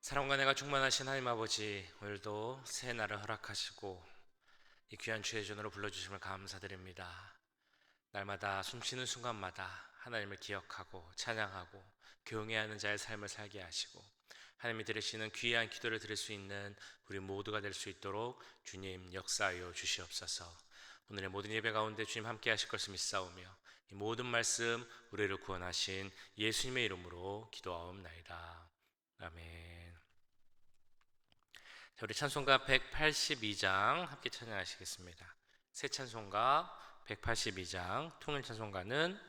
사랑과 내가 충만하신 하나님 아버지, 오늘도 새 날을 허락하시고 이 귀한 주의 전으로 불러주심을 감사드립니다. 날마다 숨쉬는 순간마다 하나님을 기억하고 찬양하고 교응해야 하는 자의 삶을 살게 하시고 하나님이 들으시는 귀한 기도를 들을 수 있는 우리 모두가 될 수 있도록 주님 역사하여 주시옵소서. 오늘의 모든 예배 가운데 주님 함께 하실 것을 믿사오며 이 모든 말씀 우리를 구원하신 예수님의 이름으로 기도하옵나이다. 아멘. 자, 우리 찬송가 182장 함께 찬양하시겠습니다. 새 찬송가 182장, 통일 찬송가는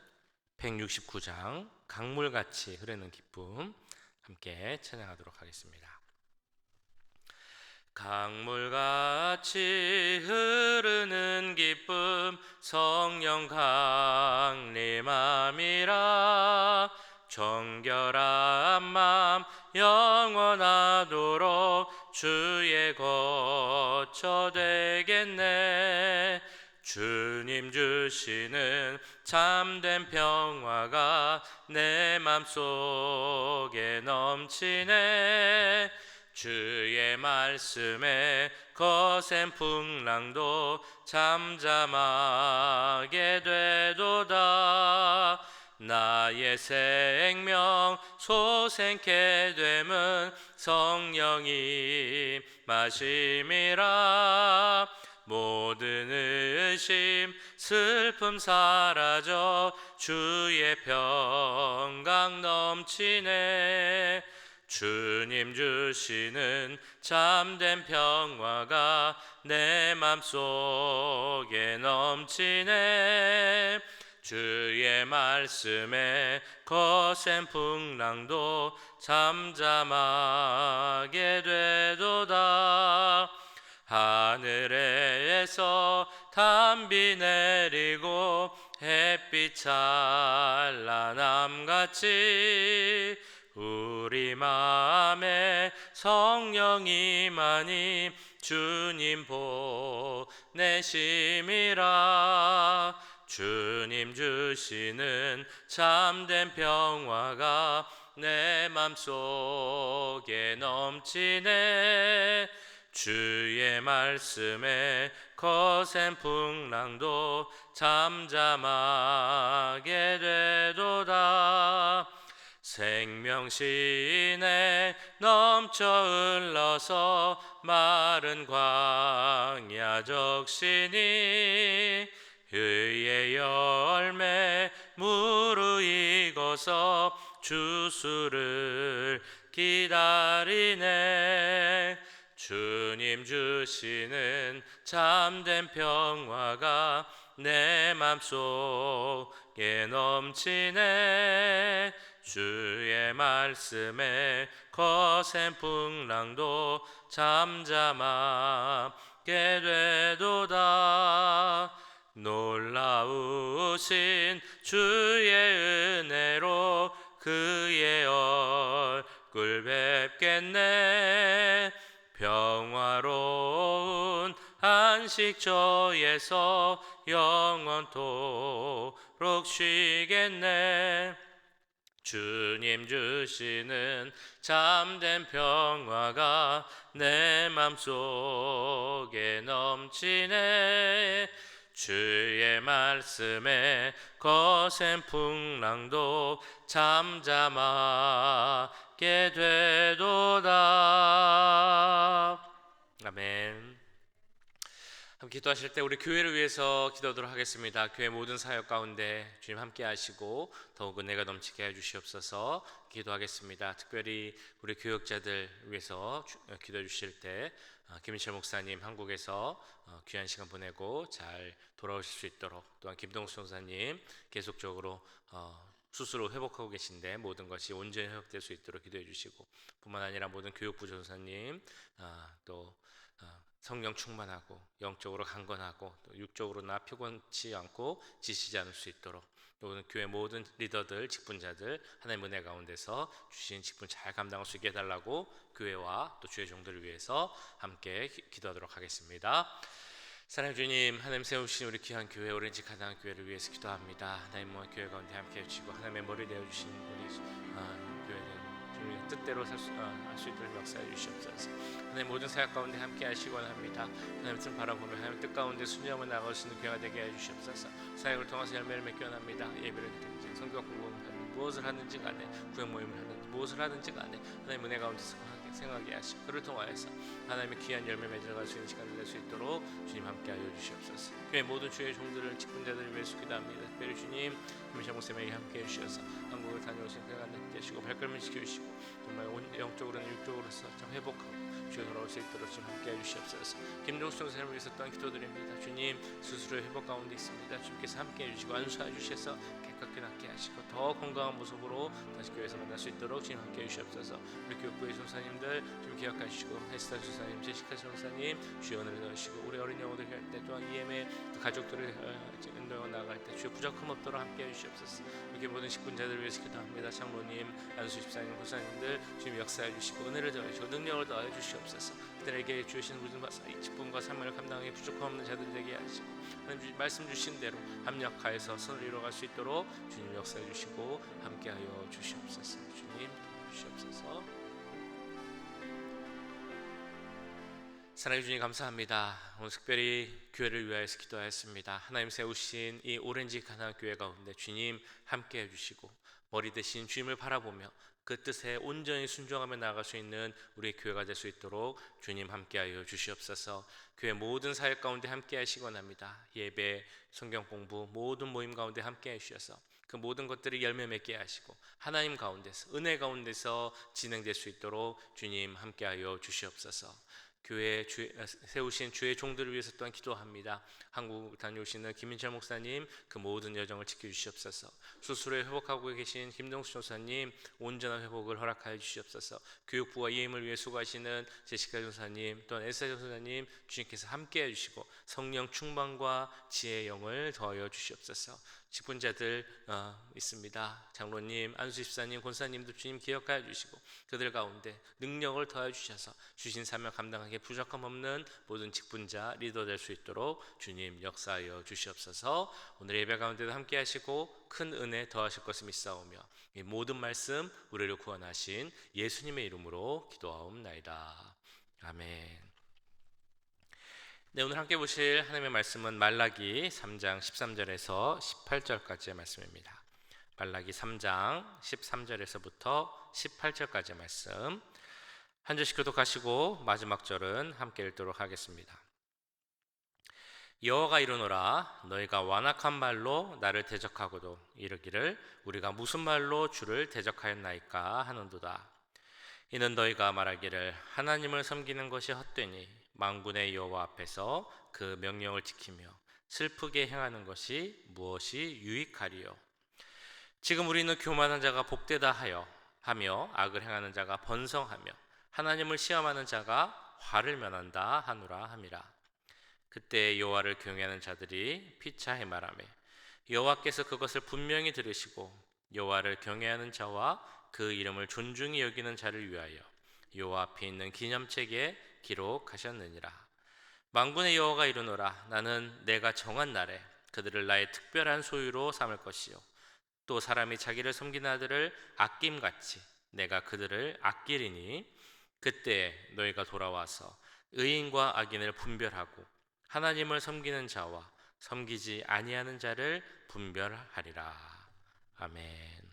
169장, 강물같이 흐르는 기쁨 함께 찬양하도록 하겠습니다. 강물같이 흐르는 기쁨 성령 강림함이라. 정결한 맘 영원하도록 주의 거처 되겠네. 주님 주시는 참된 평화가 내 맘속에 넘치네. 주의 말씀에 거센 풍랑도 잠잠하게 되도다. 나의 생명 소생케 됨은 성령이 마심이라. 모든 의심 슬픔 사라져 주의 평강 넘치네. 주님 주시는 참된 평화가 내 맘속에 넘치네. 주의 말씀에 거센 풍랑도 잠잠하게 되도다. 하늘에서 단비 내리고 햇빛 찬란함같이 우리 마음에 성령이 많이 주님 보내심이라. 주님 주시는 참된 평화가 내 맘속에 넘치네. 주의 말씀에 거센 풍랑도 잠잠하게 되도다. 생명신에 넘쳐 흘러서 마른 광야 적시니 의의 열매 무르익어서 주수를 기다리네. 주님 주시는 참된 평화가 내 맘속에 넘치네. 주의 말씀에 거센 풍랑도 잠잠하게 되도다. 놀라우신 주의 은혜로 그의 얼굴 뵙겠네. 평화로운 안식처에서 영원토록 쉬겠네. 주님 주시는 참된 평화가 내 맘속에 넘치네. 주의 말씀에 거센 풍랑도 잠잠하게 되도다. 아멘. 함께 기도하실 때 우리 교회를 위해서 기도하도록 하겠습니다. 교회 모든 사역 가운데 주님 함께 하시고 더욱 은혜가 넘치게 해주시옵소서. 기도하겠습니다. 특별히 우리 교역자들 위해서 기도해 주실 때 김인철 목사님 한국에서 귀한 시간 보내고 잘 돌아오실 수 있도록, 또한 김동수 목사님 계속적으로 스스로 회복하고 계신데 모든 것이 온전히 회복될 수 있도록 기도해 주시고, 뿐만 아니라 모든 교육부 전사님 또 성령 충만하고 영적으로 강건하고 또 육적으로 나 피곤치 않고 지치지 않을 수 있도록, 모든 교회 모든 리더들, 직분자들 하나님 은혜 가운데서 주신 직분 잘 감당할 수 있게 해달라고 교회와 또 주의 종들을 위해서 함께 기도하도록 하겠습니다. 사랑하는 주님, 하나님 세우신 우리 귀한 교회 오렌지 가나안 교회를 위해서 기도합니다. 하나님 교회 가운데 함께 해주시고 하나님의 머리 되어주신 우리 교회들 주님의 뜻대로 할 수 있도록 역사해 주시옵소서. 하나님 모든 사역 가운데 함께 하시기 원합니다. 하나님 뜻 바라보며 하나님 뜻 가운데 순종하며 나아갈 수 있는 교회가 되게 해 주시옵소서. 사역을 통해서 열매를 맺기 원합니다. 예배를 드리든지 성경 공부를 하든지 무엇을 하든지 간에 구역 모임을 하든지 무엇을 하든지 간에 하나님 은혜 가운데서 생각하게 하시고 그를 통하여서 하나님의 귀한 열매 맺어갈 수 있는 시간을 낼 수 있도록 주님 함께하여 주시옵소서. 교회 모든 주의 종들을 직분자들을 위해서 기도합니다. 특별히 주님 김민철 목사님에게 함께해 주셔서 한국을 다녀오신 그가 함께 하시고 발걸음을 지켜주시고 정말 영적으로는 육적으로서 참 회복하고 주여 돌아올 수 있도록 좀 함께해 주시옵소서. 김종수 선생님을 위해서 또한 기도드립니다. 주님 스스로의 회복 가운데 있습니다. 주님께서 함께해 주시고 안수해 주셔서 깨끗하게 낫게 하시고 더 건강한 모습으로 다시 교회에서 만날 수 있도록 주님 함께해 주시옵소서. 우리 교육부의 전사님들 좀 기억하시고 헬스타 전사님, 제시카 전사님 주여 은혜를 넣으시고 우리 어린 영혼들 할 때 또한 EM의 가족들을 인도해 나갈 때 주여 부족함 없도록 함께해 주시옵소서. 이렇게 모든 식군자들을 위해서 기도합니다. 장로님, 안수 집사님, 권사님들 주님 역사해 주시고 은혜를 더하시고 능력을 더하여 주시옵소서. 그들에게 주시는 모든 직분과 삶을 감당하기 부족함 없는 자들이 되게 하시고 하나님 말씀 주신 대로 합력하여서 선을 이루어갈 수 있도록 주님 역사해 주시고 함께하여 주시옵소서. 주님 주시옵소서. 사랑해 주님 감사합니다. 오늘 특별히 교회를 위하여서 기도하였습니다. 하나님 세우신 이 오렌지 가나안 교회 가운데 주님 함께해 주시고 머리 대신 주님을 바라보며 그 뜻에 온전히 순종하며 나아갈 수 있는 우리의 교회가 될 수 있도록 주님 함께하여 주시옵소서. 교회 모든 사역 가운데 함께하시기 원합니다. 예배, 성경 공부 모든 모임 가운데 함께해 주셔서 그 모든 것들이 열매 맺게 하시고 하나님 가운데서 은혜 가운데서 진행될 수 있도록 주님 함께하여 주시옵소서. 교회 세우신 주의 종들을 위해서 또한 기도합니다. 한국 다녀오시는 김민철 목사님 그 모든 여정을 지켜주시옵소서. 수술에 회복하고 계신 김동수 전사님 온전한 회복을 허락하여 주시옵소서. 교육부와 EM을 위해 수고하시는 제시카 전사님 또한 에사 전사님 주님께서 함께해 주시고 성령 충만과 지혜의 영을 더하여 주시옵소서. 직분자들 있습니다. 장로님, 안수 집사님, 권사님도 주님 기억하여 주시고 그들 가운데 능력을 더하여 주셔서 주신 사명 감당하기에 부족함 없는 모든 직분자 리더 될 수 있도록 주님 역사하여 주시옵소서. 오늘 예배 가운데도 함께 하시고 큰 은혜 더하실 것을 믿사오며 이 모든 말씀 우리를 구원하신 예수님의 이름으로 기도하옵나이다. 아멘. 네, 오늘 함께 보실 하나님의 말씀은 말라기 3장 13절에서 18절까지의 말씀입니다. 말라기 3장 13절에서부터 18절까지의 말씀 한 절씩 교독하시고 마지막 절은 함께 읽도록 하겠습니다. 여호와가 이르노라 너희가 완악한 말로 나를 대적하고도 이르기를 우리가 무슨 말로 주를 대적하였나이까 하는도다. 이는 너희가 말하기를 하나님을 섬기는 것이 헛되니 만군의 여호와 앞에서 그 명령을 지키며 슬프게 행하는 것이 무엇이 유익하리요. 지금 우리는 교만한 자가 복되다 하며 악을 행하는 자가 번성하며 하나님을 시험하는 자가 화를 면한다 하노라 함이라. 그때 여호와를 경외하는 자들이 피차 해말하며 여호와께서 그것을 분명히 들으시고 여호와를 경외하는 자와 그 이름을 존중히 여기는 자를 위하여 여호와 앞에 있는 기념책에 기록하셨느니라. 만군의 여호와가 이르노라 나는 내가 정한 날에 그들을 나의 특별한 소유로 삼을 것이요 또 사람이 자기를 섬기는 아들을 아낌같이 내가 그들을 아끼리니 그때 너희가 돌아와서 의인과 악인을 분별하고 하나님을 섬기는 자와 섬기지 아니하는 자를 분별하리라. 아멘.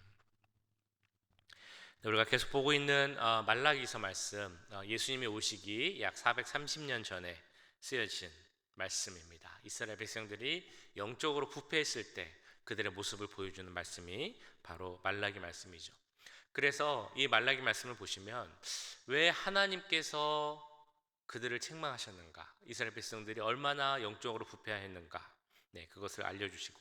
우리가 계속 보고 있는 말라기서 말씀, 예수님이 오시기 약 430년 전에 쓰여진 말씀입니다. 이스라엘 백성들이 영적으로 부패했을 때 그들의 모습을 보여주는 말씀이 바로 말라기 말씀이죠. 그래서 이 말라기 말씀을 보시면 왜 하나님께서 그들을 책망하셨는가, 이스라엘 백성들이 얼마나 영적으로 부패했는가, 그것을 알려주시고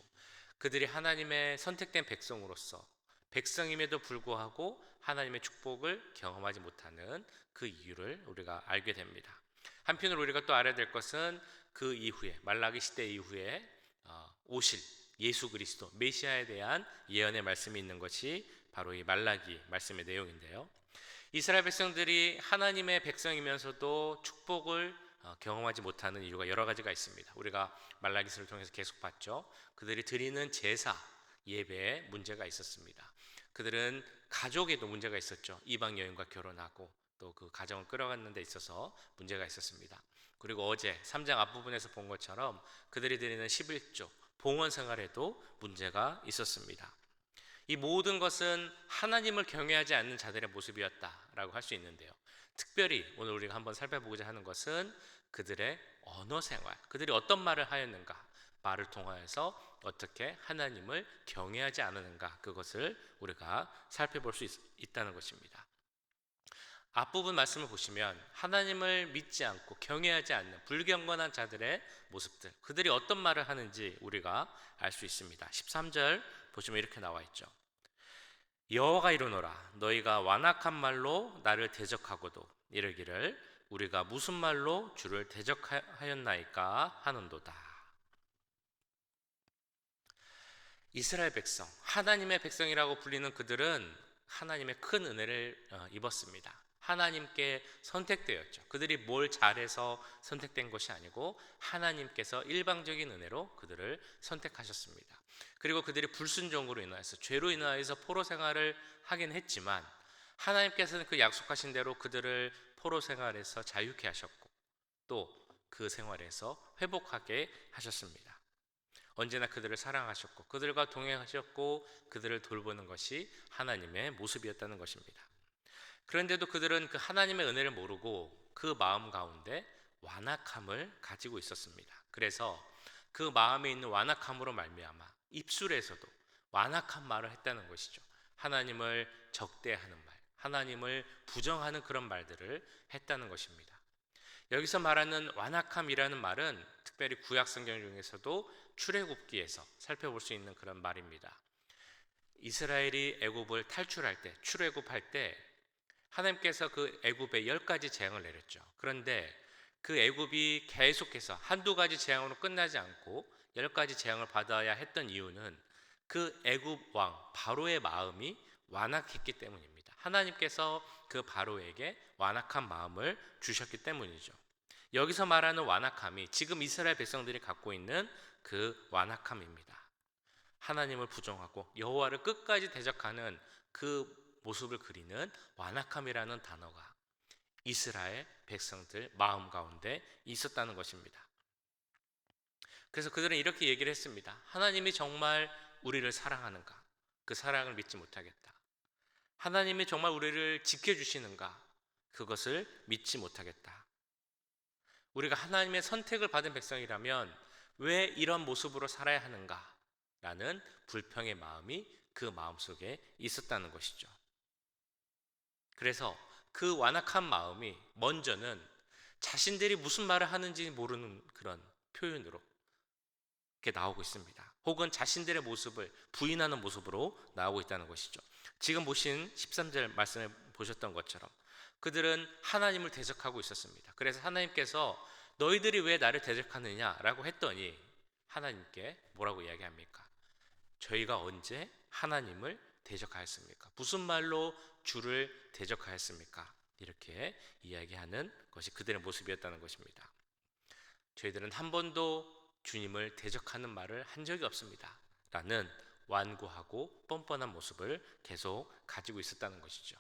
그들이 하나님의 선택된 백성으로서 백성임에도 불구하고 하나님의 축복을 경험하지 못하는 그 이유를 우리가 알게 됩니다. 한편으로 우리가 또 알아야 될 것은 그 이후에 말라기 시대 이후에 오실 예수 그리스도 메시아에 대한 예언의 말씀이 있는 것이 바로 이 말라기 말씀의 내용인데요. 이스라엘 백성들이 하나님의 백성이면서도 축복을 경험하지 못하는 이유가 여러 가지가 있습니다. 우리가 말라기서를 통해서 계속 봤죠. 그들이 드리는 제사, 예배에 문제가 있었습니다. 그들은 가족에도 문제가 있었죠. 이방 여인과 결혼하고 또 그 가정을 끌어가는 데 있어서 문제가 있었습니다. 그리고 어제 3장 앞부분에서 본 것처럼 그들이 드리는 11조 봉헌 생활에도 문제가 있었습니다. 이 모든 것은 하나님을 경외하지 않는 자들의 모습이었다라고 할 수 있는데요. 특별히 오늘 우리가 한번 살펴보고자 하는 것은 그들의 언어 생활, 그들이 어떤 말을 하였는가, 말을 통하여서 어떻게 하나님을 경외하지 않았는가, 그것을 우리가 살펴볼 수 있다는 것입니다. 앞부분 말씀을 보시면 하나님을 믿지 않고 경외하지 않는 불경건한 자들의 모습들, 그들이 어떤 말을 하는지 우리가 알 수 있습니다. 13절 보시면 이렇게 나와 있죠. 여호와가 이르노라 너희가 완악한 말로 나를 대적하고도 이르기를 우리가 무슨 말로 주를 대적하였나이까 하는도다. 이스라엘 백성, 하나님의 백성이라고 불리는 그들은 하나님의 큰 은혜를 입었습니다. 하나님께 선택되었죠. 그들이 뭘 잘해서 선택된 것이 아니고 하나님께서 일방적인 은혜로 그들을 선택하셨습니다. 그리고 그들이 불순종으로 인하여서 죄로 인하여서 포로 생활을 하긴 했지만 하나님께서는 그 약속하신 대로 그들을 포로 생활에서 자유케 하셨고 또 그 생활에서 회복하게 하셨습니다. 언제나 그들을 사랑하셨고 그들과 동행하셨고 그들을 돌보는 것이 하나님의 모습이었다는 것입니다. 그런데도 그들은 그 하나님의 은혜를 모르고 그 마음 가운데 완악함을 가지고 있었습니다. 그래서 그 마음에 있는 완악함으로 말미암아 입술에서도 완악한 말을 했다는 것이죠. 하나님을 적대하는 말, 하나님을 부정하는 그런 말들을 했다는 것입니다. 여기서 말하는 완악함이라는 말은 특별히 구약 성경 중에서도 출애굽기에서 살펴볼 수 있는 그런 말입니다. 이스라엘이 애굽을 탈출할 때, 출애굽할 때 하나님께서 그 애굽에 10가지 재앙을 내렸죠. 그런데 그 애굽이 계속해서 한두 가지 재앙으로 끝나지 않고 10가지 재앙을 받아야 했던 이유는 그 애굽 왕 바로의 마음이 완악했기 때문입니다. 하나님께서 그 바로에게 완악한 마음을 주셨기 때문이죠. 여기서 말하는 완악함이 지금 이스라엘 백성들이 갖고 있는 그 완악함입니다. 하나님을 부정하고 여호와를 끝까지 대적하는 그 모습을 그리는 완악함이라는 단어가 이스라엘 백성들 마음 가운데 있었다는 것입니다. 그래서 그들은 이렇게 얘기를 했습니다. 하나님이 정말 우리를 사랑하는가? 그 사랑을 믿지 못하겠다. 하나님이 정말 우리를 지켜주시는가? 그것을 믿지 못하겠다. 우리가 하나님의 선택을 받은 백성이라면 왜 이런 모습으로 살아야 하는가? 라는 불평의 마음이 그 마음속에 있었다는 것이죠. 그래서 그 완악한 마음이 먼저는 자신들이 무슨 말을 하는지 모르는 그런 표현으로 이렇게 나오고 있습니다. 혹은 자신들의 모습을 부인하는 모습으로 나오고 있다는 것이죠. 지금 보신 13절 말씀을 보셨던 것처럼 그들은 하나님을 대적하고 있었습니다. 그래서 하나님께서 너희들이 왜 나를 대적하느냐라고 했더니 하나님께 뭐라고 이야기합니까? 저희가 언제 하나님을 대적하였습니까? 무슨 말로 주를 대적하였습니까? 이렇게 이야기하는 것이 그들의 모습이었다는 것입니다. 저희들은 한 번도 주님을 대적하는 말을 한 적이 없습니다. 라는 완고하고 뻔뻔한 모습을 계속 가지고 있었다는 것이죠.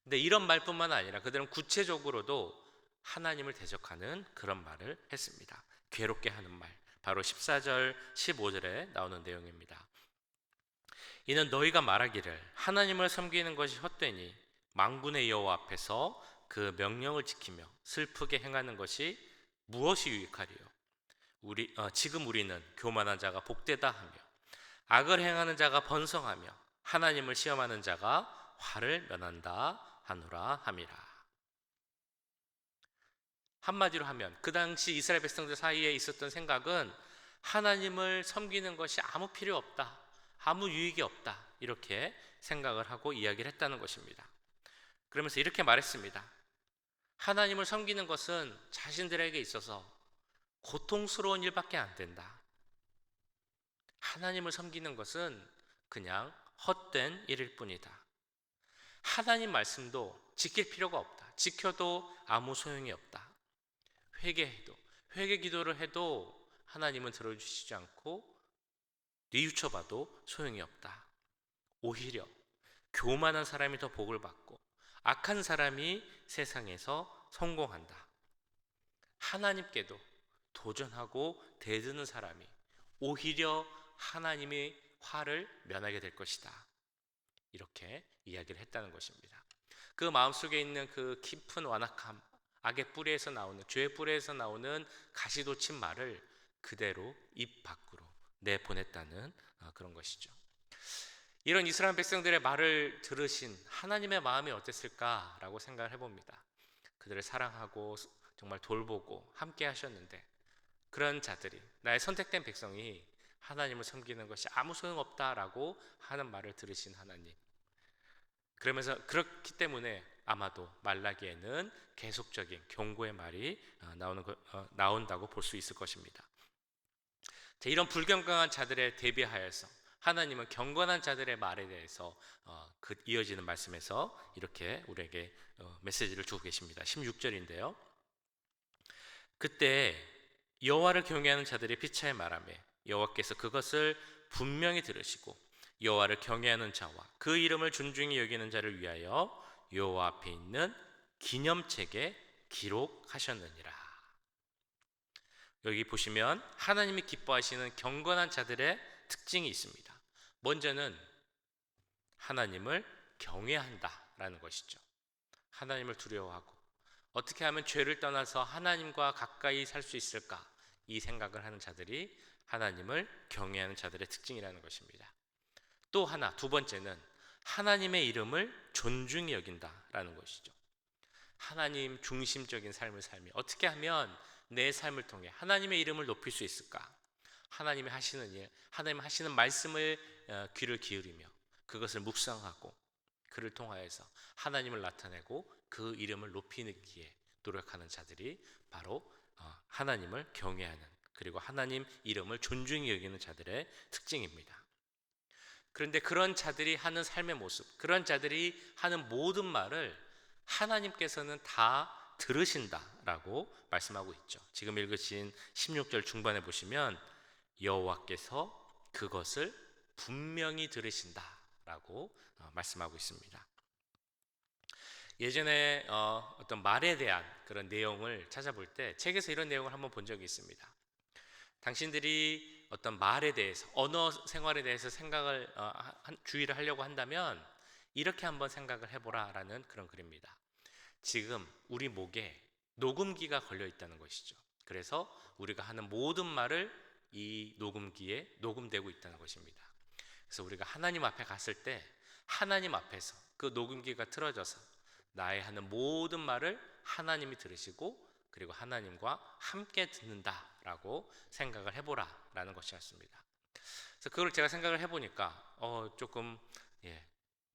근데 이런 말뿐만 아니라 그들은 구체적으로도 하나님을 대적하는 그런 말을 했습니다. 괴롭게 하는 말, 바로 14절 15절에 나오는 내용입니다. 이는 너희가 말하기를 하나님을 섬기는 것이 헛되니 만군의 여호와 앞에서 그 명령을 지키며 슬프게 행하는 것이 무엇이 유익하리요? 지금 우리는 교만한 자가 복되다 하며 악을 행하는 자가 번성하며 하나님을 시험하는 자가 화를 면한다 하노라 함이라. 한마디로 하면 그 당시 이스라엘 백성들 사이에 있었던 생각은 하나님을 섬기는 것이 아무 필요 없다, 아무 유익이 없다, 이렇게 생각을 하고 이야기를 했다는 것입니다. 그러면서 이렇게 말했습니다. 하나님을 섬기는 것은 자신들에게 있어서 고통스러운 일밖에 안 된다. 하나님을 섬기는 것은 그냥 헛된 일일 뿐이다. 하나님 말씀도 지킬 필요가 없다. 지켜도 아무 소용이 없다. 회개 기도를 해도 하나님은 들어주시지 않고 뉘우쳐봐도 소용이 없다. 오히려 교만한 사람이 더 복을 받고 악한 사람이 세상에서 성공한다. 하나님께도 도전하고 대드는 사람이 오히려 하나님의 화를 면하게 될 것이다. 이렇게 이야기를 했다는 것입니다. 그 마음속에 있는 그 깊은 완악함, 악의 뿌리에서 나오는, 죄의 뿌리에서 나오는 가시돋친 말을 그대로 입 밖으로 내보냈다는 그런 것이죠. 이런 이스라엘 백성들의 말을 들으신 하나님의 마음이 어땠을까라고 생각을 해봅니다. 그들을 사랑하고 정말 돌보고 함께 하셨는데, 그런 자들이, 나의 선택된 백성이 하나님을 섬기는 것이 아무 소용없다라고 하는 말을 들으신 하나님, 그러면서 그렇기 때문에 아마도 말라기에는 계속적인 경고의 말이 나온다고 볼 수 있을 것입니다. 이런 불경건한 자들에 대비하여서 하나님은 경건한 자들의 말에 대해서 그 이어지는 말씀에서 이렇게 우리에게 메시지를 주고 계십니다. 16절인데요. 그때 여호와를 경외하는 자들이 피차에 말하매 여호와께서 그것을 분명히 들으시고 여호와를 경외하는 자와 그 이름을 존중히 여기는 자를 위하여 여호와 앞에 있는 기념책에 기록하셨느니라. 여기 보시면 하나님이 기뻐하시는 경건한 자들의 특징이 있습니다. 먼저는 하나님을 경외한다라는 것이죠. 하나님을 두려워하고 어떻게 하면 죄를 떠나서 하나님과 가까이 살 수 있을까, 이 생각을 하는 자들이 하나님을 경외하는 자들의 특징이라는 것입니다. 또 하나, 두 번째는 하나님의 이름을 존중히 여긴다라는 것이죠. 하나님 중심적인 삶을 살며 어떻게 하면 내 삶을 통해 하나님의 이름을 높일 수 있을까? 하나님이 하시는 일, 하나님 하시는 말씀을 귀를 기울이며 그것을 묵상하고 그를 통하여서 하나님을 나타내고 그 이름을 높이기에 노력하는 자들이 바로 하나님을 경외하는, 그리고 하나님 이름을 존중히 여기는 자들의 특징입니다. 그런데 그런 자들이 하는 삶의 모습, 그런 자들이 하는 모든 말을 하나님께서는 다 들으신다라고 말씀하고 있죠. 지금 읽으신 16절 중반에 보시면 여호와께서 그것을 분명히 들으신다라고 말씀하고 있습니다. 예전에 어떤 말에 대한 그런 내용을 찾아볼 때 책에서 이런 내용을 한번 본 적이 있습니다. 당신들이 어떤 말에 대해서, 언어 생활에 대해서 생각을 주의를 하려고 한다면 이렇게 한번 생각을 해보라 라는 그런 글입니다. 지금 우리 목에 녹음기가 걸려 있다는 것이죠. 그래서 우리가 하는 모든 말을 이 녹음기에 녹음되고 있다는 것입니다. 그래서 우리가 하나님 앞에 갔을 때 하나님 앞에서 그 녹음기가 틀어져서 나의 하는 모든 말을 하나님이 들으시고 그리고 하나님과 함께 듣는다라고 생각을 해보라 라는 것이었습니다. 그래서 그걸 제가 생각을 해보니까 조금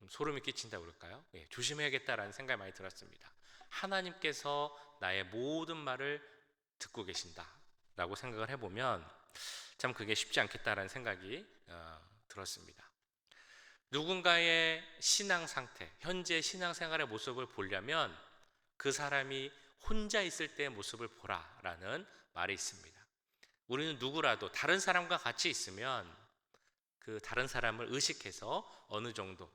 소름이 끼친다고 그럴까요? 조심해야겠다라는 생각이 많이 들었습니다. 하나님께서 나의 모든 말을 듣고 계신다라고 생각을 해보면 참 그게 쉽지 않겠다라는 생각이 들었습니다. 누군가의 신앙 상태, 현재 신앙생활의 모습을 보려면 그 사람이 혼자 있을 때의 모습을 보라라는 말이 있습니다. 우리는 누구라도 다른 사람과 같이 있으면 그 다른 사람을 의식해서 어느 정도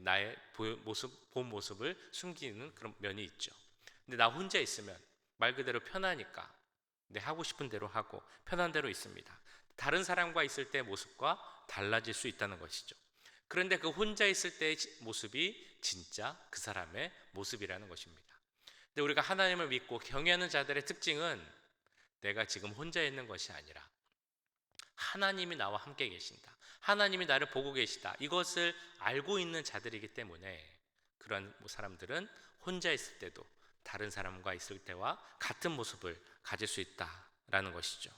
나의 본 모습을 숨기는 그런 면이 있죠. 근데 나 혼자 있으면 말 그대로 편하니까 내 하고 싶은 대로 하고 편한 대로 있습니다. 다른 사람과 있을 때의 모습과 달라질 수 있다는 것이죠. 그런데 그 혼자 있을 때의 모습이 진짜 그 사람의 모습이라는 것입니다. 근데 우리가 하나님을 믿고 경외하는 자들의 특징은 내가 지금 혼자 있는 것이 아니라 하나님이 나와 함께 계신다, 하나님이 나를 보고 계시다, 이것을 알고 있는 자들이기 때문에 그런 사람들은 혼자 있을 때도 다른 사람과 있을 때와 같은 모습을 가질 수 있다라는 것이죠.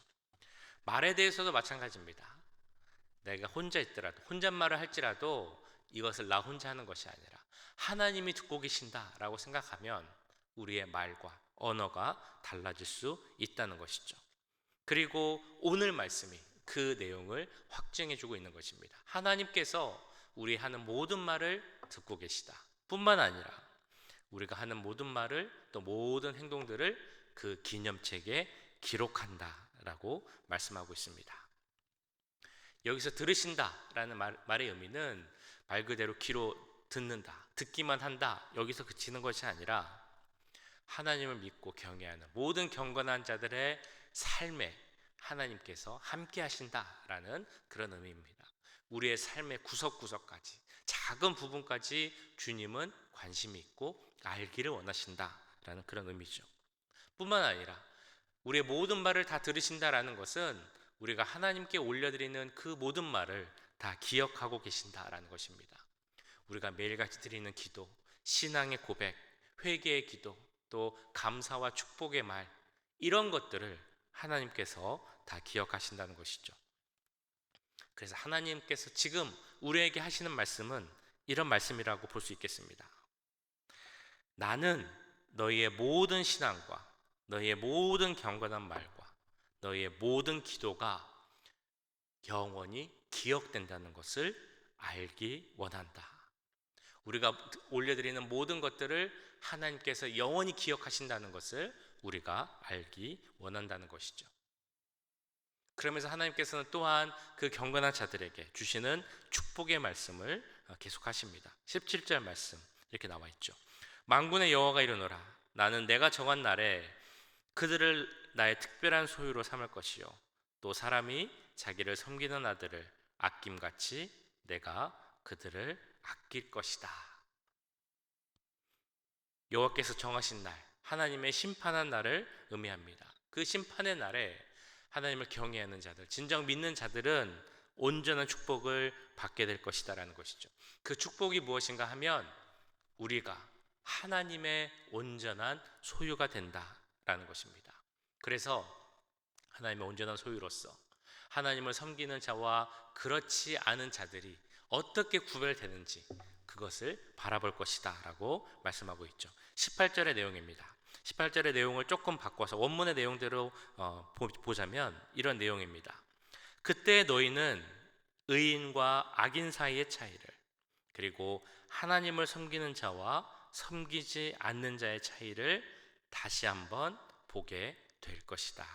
말에 대해서도 마찬가지입니다. 내가 혼자 있더라도, 혼잣말을 할지라도 이것을 나 혼자 하는 것이 아니라 하나님이 듣고 계신다라고 생각하면 우리의 말과 언어가 달라질 수 있다는 것이죠. 그리고 오늘 말씀이 그 내용을 확증해주고 있는 것입니다. 하나님께서 우리 하는 모든 말을 듣고 계시다 뿐만 아니라 우리가 하는 모든 말을, 또 모든 행동들을 그 기념책에 기록한다라고 말씀하고 있습니다. 여기서 들으신다라는 말의 의미는 말 그대로 귀로 듣는다, 듣기만 한다, 여기서 그치는 것이 아니라 하나님을 믿고 경외하는 모든 경건한 자들의 삶에 하나님께서 함께 하신다라는 그런 의미입니다. 우리의 삶의 구석구석까지, 작은 부분까지 주님은 관심이 있고 알기를 원하신다라는 그런 의미죠. 뿐만 아니라 우리의 모든 말을 다 들으신다라는 것은 우리가 하나님께 올려드리는 그 모든 말을 다 기억하고 계신다라는 것입니다. 우리가 매일같이 드리는 기도, 신앙의 고백, 회개의 기도, 또 감사와 축복의 말, 이런 것들을 하나님께서 다 기억하신다는 것이죠. 그래서 하나님께서 지금 우리에게 하시는 말씀은 이런 말씀이라고 볼 수 있겠습니다. 나는 너희의 모든 신앙과 너희의 모든 경건한 말과 너희의 모든 기도가 영원히 기억된다는 것을 알기 원한다. 우리가 올려드리는 모든 것들을 하나님께서 영원히 기억하신다는 것을 우리가 알기 원한다는 것이죠. 그러면서 하나님께서는 또한 그 경건한 자들에게 주시는 축복의 말씀을 계속하십니다. 17절 말씀 이렇게 나와 있죠. 만군의 여호와가 이르노라. 나는 내가 정한 날에 그들을 나의 특별한 소유로 삼을 것이요 또 사람이 자기를 섬기는 아들을 아낌같이 내가 그들을 아낄 것이다. 여호와께서 정하신 날, 하나님의 심판한 날을 의미합니다. 그 심판의 날에 하나님을 경외하는 자들, 진정 믿는 자들은 온전한 축복을 받게 될 것이다라는 것이죠. 그 축복이 무엇인가 하면 우리가 하나님의 온전한 소유가 된다라는 것입니다. 그래서 하나님의 온전한 소유로서 하나님을 섬기는 자와 그렇지 않은 자들이 어떻게 구별되는지 그것을 바라볼 것이다 라고 말씀하고 있죠. 18절의 내용입니다. 18절의 내용을 조금 바꿔서 원문의 내용대로 보자면 이런 내용입니다. 그때 너희는 의인과 악인 사이의 차이를, 그리고 하나님을 섬기는 자와 섬기지 않는 자의 차이를 다시 한번 보게 될 것이다.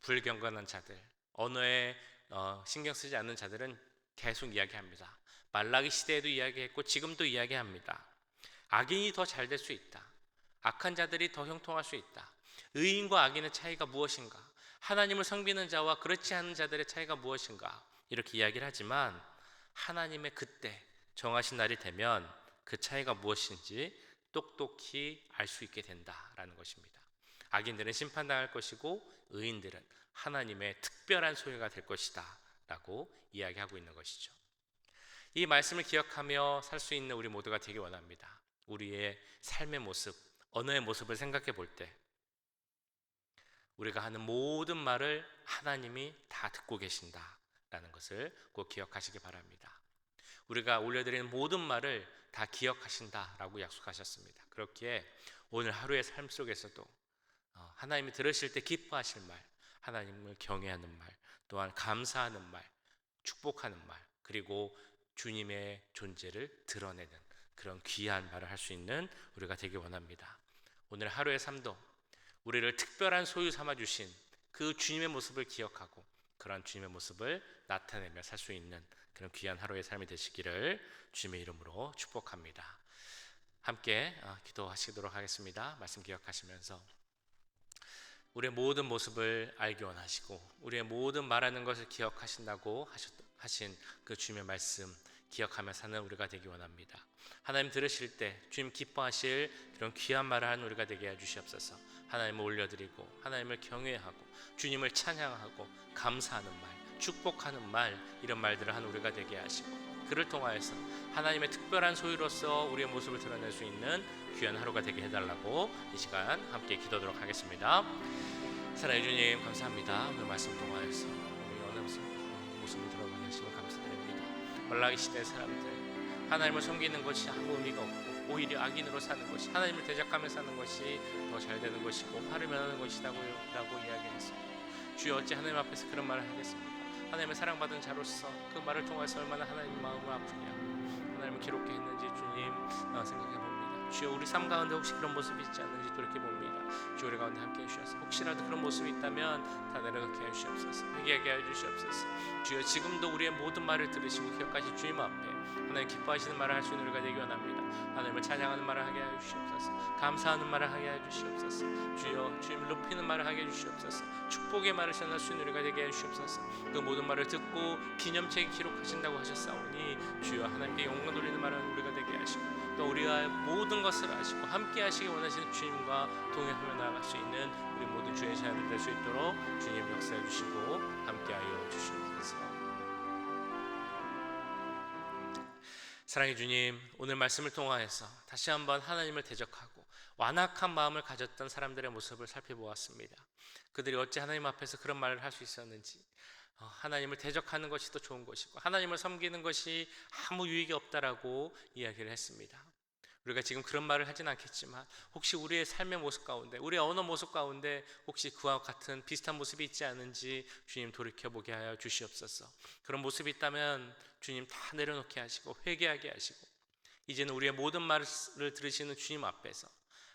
불경건한 자들, 언어에 신경 쓰지 않는 자들은 계속 이야기합니다. 말라기 시대에도 이야기했고 지금도 이야기합니다. 악인이 더 잘 될 수 있다. 악한 자들이 더 형통할 수 있다. 의인과 악인의 차이가 무엇인가? 하나님을 섬기는 자와 그렇지 않은 자들의 차이가 무엇인가? 이렇게 이야기를 하지만 하나님의 그때 정하신 날이 되면 그 차이가 무엇인지 똑똑히 알 수 있게 된다라는 것입니다. 악인들은 심판당할 것이고 의인들은 하나님의 특별한 소유가 될 것이다 라고 이야기하고 있는 것이죠. 이 말씀을 기억하며 살 수 있는 우리 모두가 되기 원합니다. 우리의 삶의 모습, 언어의 모습을 생각해 볼 때 우리가 하는 모든 말을 하나님이 다 듣고 계신다라는 것을 꼭 기억하시기 바랍니다. 우리가 올려드리는 모든 말을 다 기억하신다라고 약속하셨습니다. 그렇기에 오늘 하루의 삶 속에서도 하나님이 들으실 때 기뻐하실 말, 하나님을 경외하는 말, 또한 감사하는 말, 축복하는 말, 그리고 주님의 존재를 드러내는 그런 귀한 말을 할 수 있는 우리가 되기 원합니다. 오늘 하루의 삶도 우리를 특별한 소유 삼아 주신 그 주님의 모습을 기억하고 그런 주님의 모습을 나타내며 살 수 있는 그런 귀한 하루의 삶이 되시기를 주님의 이름으로 축복합니다. 함께 기도하시도록 하겠습니다. 말씀 기억하시면서 우리의 모든 모습을 알기 원하시고 우리의 모든 말하는 것을 기억하신다고 하신 그 주님의 말씀 기억하며 사는 우리가 되기 원합니다. 하나님 들으실 때 주님 기뻐하실 그런 귀한 말을 하는 우리가 되게 해주시옵소서. 하나님을 올려드리고 하나님을 경외하고 주님을 찬양하고 감사하는 말, 축복하는 말, 이런 말들을 하는 우리가 되게 하시고 그를 통하여서 하나님의 특별한 소유로서 우리의 모습을 드러낼 수 있는 귀한 하루가 되게 해달라고 이 시간 함께 기도하도록 하겠습니다. 사랑해 주님 감사합니다. 오늘 말씀 통하여서 우리 어느 모습을 드러내게 하시고 감사드립니다. 말라기 시대 사람들 하나님을 섬기는 것이 아무 의미가 없고 오히려 악인으로 사는 것이, 하나님을 대적하며 사는 것이 더 잘 되는 것이고 화를 면하는 것이라고 이야기했습니다. 주여 어찌 하나님 앞에서 그런 말을 하겠습니까? 하나님의 사랑받은 자로서 그 말을 통해서 얼마나 하나님 마음을 아프냐, 하나님을 기롭게 했는지 주님 생각해 봅니다. 주여 우리 삶 가운데 혹시 그런 모습이 있지 않는지 돌이켜봅니다. 주여 우리 가운데 함께 해주셔서 혹시라도 그런 모습이 있다면 다 내려놓게 해주시옵소서. 회개하게 해주시옵소서. 주여 지금도 우리의 모든 말을 들으시고 기억하신 주님 앞에 하나님 기뻐하시는 말을 할 수 있는 우리가 되기 원합니다. 하나님을 찬양하는 말을 하게 하여 주시옵소서. 감사하는 말을 하게 하여 주시옵소서. 주여 주님을 높이는 말을 하게 해 주시옵소서. 축복의 말을 전할 수 있는 우리가 되게 해 주시옵소서. 그 모든 말을 듣고 기념책에 기록하신다고 하셨사오니 주여 하나님께 영광 돌리는 말을 우리가 되게 하시고 또 우리가 모든 것을 아시고 함께 하시기 원하시는 주님과 동행하며 나아갈 수 있는 우리 모든 주의 자녀들 될 수 있도록 주님 역사해 주시고 함께하여 주시옵소서. 사랑의 주님, 오늘 말씀을 통하여서 다시 한번 하나님을 대적하고 완악한 마음을 가졌던 사람들의 모습을 살펴보았습니다. 그들이 어찌 하나님 앞에서 그런 말을 할 수 있었는지, 하나님을 대적하는 것이 더 좋은 것이고 하나님을 섬기는 것이 아무 유익이 없다라고 이야기를 했습니다. 우리가 지금 그런 말을 하진 않겠지만 혹시 우리의 삶의 모습 가운데, 우리의 언어 모습 가운데 혹시 그와 같은 비슷한 모습이 있지 않은지 주님 돌이켜보게 하여 주시옵소서. 그런 모습이 있다면 주님 다 내려놓게 하시고 회개하게 하시고 이제는 우리의 모든 말을 들으시는 주님 앞에서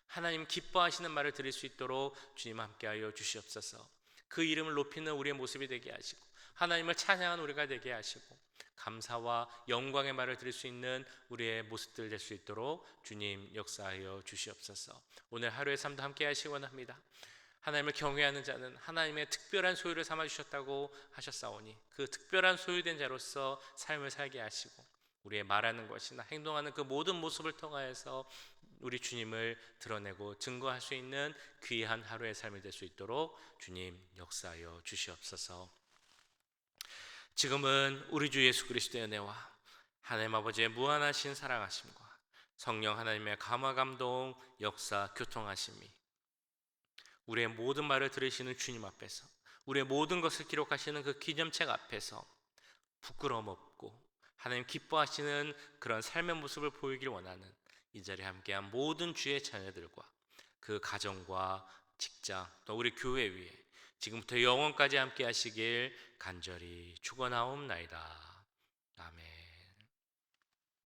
하나님 기뻐하시는 말을 들을 수 있도록 주님 함께하여 주시옵소서. 그 이름을 높이는 우리의 모습이 되게 하시고 하나님을 찬양하는 우리가 되게 하시고 감사와 영광의 말을 들을 수 있는 우리의 모습들 될 수 있도록 주님 역사하여 주시옵소서. 오늘 하루의 삶도 함께 하시기 원합니다. 하나님을 경외하는 자는 하나님의 특별한 소유를 삼아주셨다고 하셨사오니 그 특별한 소유된 자로서 삶을 살게 하시고 우리의 말하는 것이나 행동하는 그 모든 모습을 통하여서 우리 주님을 드러내고 증거할 수 있는 귀한 하루의 삶이 될 수 있도록 주님 역사하여 주시옵소서. 지금은 우리 주 예수 그리스도의 은혜와 하나님 아버지의 무한하신 사랑하심과 성령 하나님의 감화 감동 역사 교통하심이 우리의 모든 말을 들으시는 주님 앞에서 우리의 모든 것을 기록하시는 그 기념책 앞에서 부끄러움 없고 하나님 기뻐하시는 그런 삶의 모습을 보이길 원하는 이 자리에 함께한 모든 주의 자녀들과 그 가정과 직장 또 우리 교회 위에 지금부터 영원까지 함께 하시길 간절히 축원하옵나이다. 아멘.